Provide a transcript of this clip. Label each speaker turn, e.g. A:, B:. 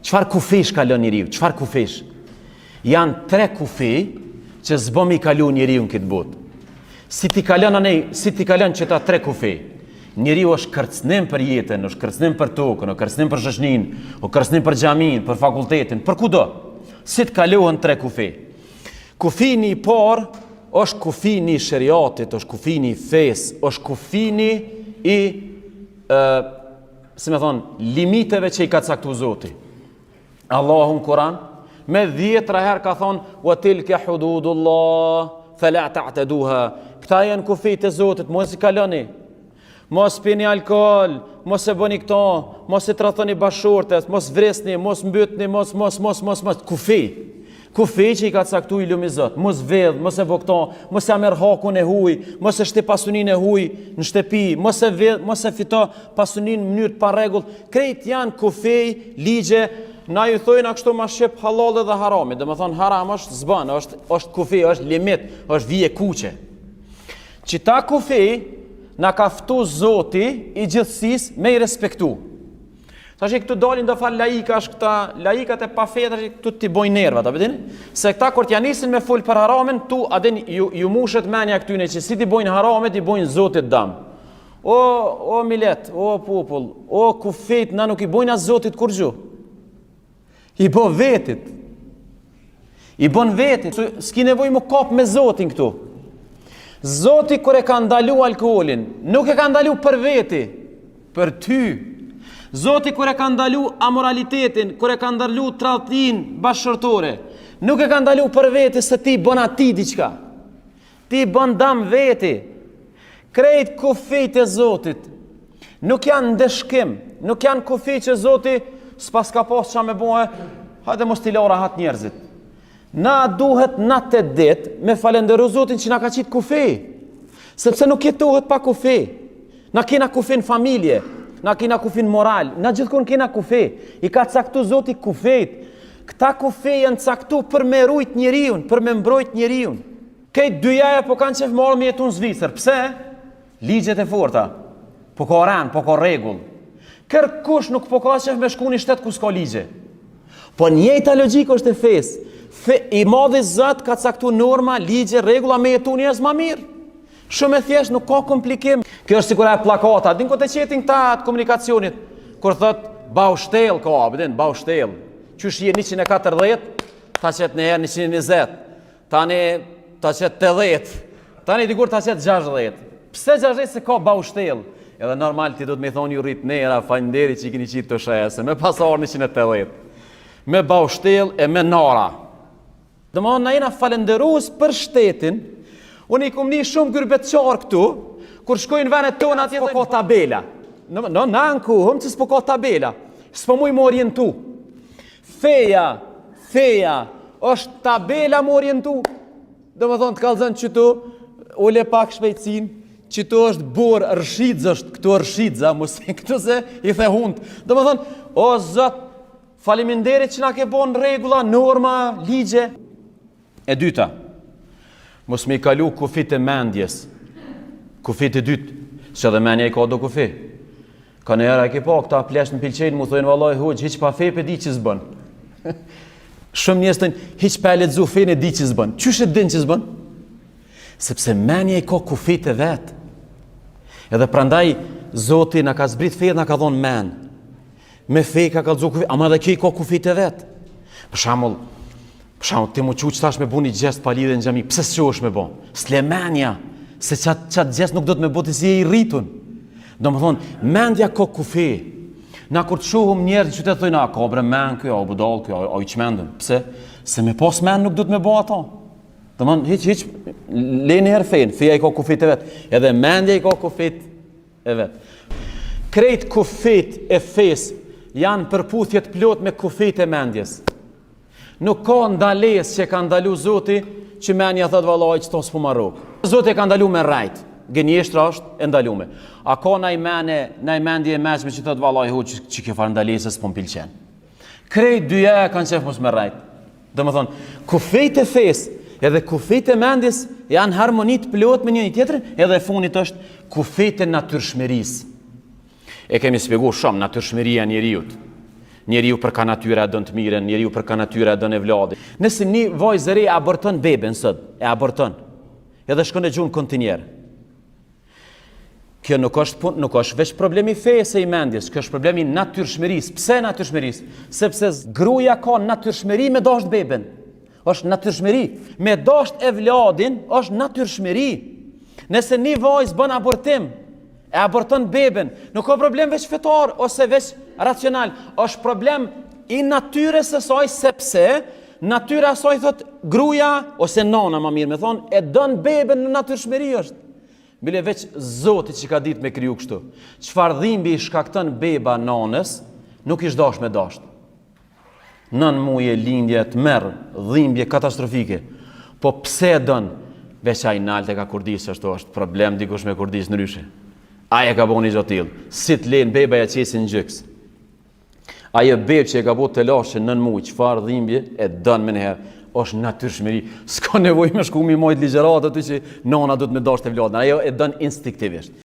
A: Çfarë kufesh kalon njeriu? Çfarë kufesh? Janë 3 kufi që s'bëm i kalu njeriu në këtë botë. Si ti kalon që ta 3 kufi? Njeriu është kërcënim për jetën, është kërcënim për tokën, është kërcënim për shoqërinë, është kërcënim për xhamin, për fakultetin, për kudo. Si të kalohen 3 kufi? Kufini i parë është kufini i shariatit, është kufini i fesë, është kufini i limiteve që i ka caktuar Zoti. Allahu në Kur'an me 10 herë ka thonë wa tilka hududullah fala ta'taduha. Këta janë kufit e Zotit, mos i kaloni. Mos pini alkool, mos e bëni këto, mos e tradhoni bashkëshortes, mos vresni, mos mbytni, mos kufi. Kufi që i ka caktuar lumi Zot. Mos vedh, mos e bë këto, mos e merr hakun e huaj, mos e shti pasuninë e huaj në shtëpi, mos e vedh, mos e fito pasuninë në mënyrë pa rregull. Krejt janë kufi, ligje. Na ju thojnë a kështu ma shqip halal dhe harami. Dhe me thonë haram është zban, është kufi, është limit, është vije kuqe. Që ta kufi na ka ftu Zoti i gjithësis me i respektu. Ta që këtu dalin do falë laika, është këta laikat e pa feta që këtu t'i bojnë nerva, ta pëtini? Se këta kur t'ja nisin me full për haramin, tu adin ju mushet menja këtyne që si t'i bojnë haramit, i bojnë Zotit dam. O milet, o popull, o kufit, na nuk i bojnë as Zotit kur gju. I bo vetit. I bon vetit. S'ki nevoj mu kap me Zotin këtu. Zoti kër e ka ndalu alkoholin, nuk e ka ndalu për veti, për ty. Zoti kër e ka ndalu amoralitetin, kër e ka ndalu tradhtin bashkëshortore, nuk e ka ndalu për veti se ti bon ati diqka. Ti bon dam veti. Krejt kufit e Zotit nuk janë ndeshkim, nuk janë kufit që Zoti s'pas ka pas qa me bohe, hajde mos t'i lara hat njerëzit. Na duhet na të dit me falenderu Zotin që na ka qitë kufi. Sepse nuk jetohet pa kufi. Na kena kufi në familje, na kena kufi në moral, na gjithkun kena kufi. I ka caktu Zoti kufit. Këta kufi janë caktu për me rujt njeriun, për me mbrojt njeriun. Kejt dyjaja po kanë qef marrë me jetu në Zvicër. Pse? Ligjet e forta. Po ka ran, po ka regull. Kërkush nuk po ka qef me shku një shtet ku s'ka ligje. Po njëjta logjikë është e fesë. I madhi Zot ka caktu norma, ligje, regula me jetu njerëz ma mirë. Shumë e thjesht, nuk ka komplikim. Kjo është sikur e plakata, din këtë qetin këta të komunikacionit, kur thot baushtel ka, bëdin, baushtel. Qysh je 140, ta qet në herë 120, tani ta qet 80, tani dikur ta qet 60. Pse 60 se ka baushtel? Edhe normal ti do të me thonë ju rrit nera, faleminderit që i keni qitë të shese, me pasar 180, me baushtel e me nara. Dhe më na jena falenderus për shtetin, unë i kum një shumë gërbetqar këtu, kur shkojnë venet tona atje s'po ka tabela. Na në kuhëm që s'po ka tabela, s'po muj më orientu. Feja, është tabela më orientu. Dhe më thonë të kalëzën që tu, ule pak shpejtësin, që tu është borë rshidz është, këtu rshidza, mëse këtu se i the hundë. Dhe më thonë, o Zot, faleminderit që na ke bon regula, norma, ligje. E dyta, mos me i kalu kufit e mendjes. Kufit e dytë, që dhe menja i ka do kufi. Ka në era e ke pa, këta plesh në pilqenë, mu thujnë vallaj hoqë, hiq pa fej për di që zbën. Shumë njës të një, hiq pa e letëzu fejnë e di që zbën. Qysh e din që zbën? Sepse menja i ka kufit e vetë. Edhe prandaj, Zoti në ka zbrit fejt, në ka dhonë men. Me fej ka kalëzu kufit, ama dhe kjo i ka kufit e vetë. Për shamull, ti mu që tash me bu një gjest pa lidhe në gjami, pse s'qo është me bo? S'le menja, se qatë gjest nuk do të me bo të si e i rritun. Do më thonë, mendja ka kufi. Na kur të shuhum njerë që të thojnë, a ka bre men kjo, a budal kjo, a i qmendën. Pse? Se me pas men nuk do të me bo ato. Do më thonë, hiq, lejnë herë fejnë, feja i ka kufit e vetë, edhe mendja i ka kufit e vetë. Krejt kufit e fes janë përputhjet plot me kufit e mendjes. Nuk ka ndales që ka ndalu Zoti që menja thët vallaj që to s'po marrok. Zoti ka ndalu me rajt, gënjeshtra është e ndalume. A ka naj mendje e meqme që thët vallaj hu që kjo farë ndalese s'po m'pilqen. Krejt dyja kanë qef mos me rajt. Dhe më thonë, kufit e fes edhe kufit e mendjes janë harmonit plot me njëri tjetrin, edhe funit është kufit e natyrshmëris. E kemi spjegu shumë natyrshmëria njeriut. Njeriu përka natyra e dën të mirën, njeriu përka natyra e dën e vladin. Nëse një vajzë e re e aborton beben sot, e aborton, edhe shkon e gjun kontinjer. Kjo nuk është punë, nuk është veç problemi fejes e i mendjes, kjo është problemi natyrshmërisë. Pse natyrshmërisë? Sepse gruaja ka natyrshmëri me dasht beben. Është natyrshmëri. Me dasht e vladin është natyrshmëri. Nëse një vajzë bën abortim, e aborton beben, nuk ka problem veç fetar ose veç racional, është problem i natyres së saj, sepse natyra e saj thot gruaja ose nana, më mirë me thonë, e don beben në natyrshmëri është. Bile veç Zoti që ka ditë me kriju kështu. Çfarë dhimbje i shkakton beba nanës, nuk ish dash me dasht. 9 muaj e lindje të merr, dhimbje katastrofike. Po pse e don? Veç ai nalte ka kurdisë është problem dikush me kurdisë ndryshe. Ai e ka bënë një tillë. Si të len beba ja qesin gjyks. Ai e bebë që e ka bëu të lashë 9 muaj, çfarë dhimbje e don më herë. Është natyrshmëri. S'ka nevojë me shku mi mojt ligjërat aty që nona duhet me dashtë e vladën. Ajo e don instinktivisht.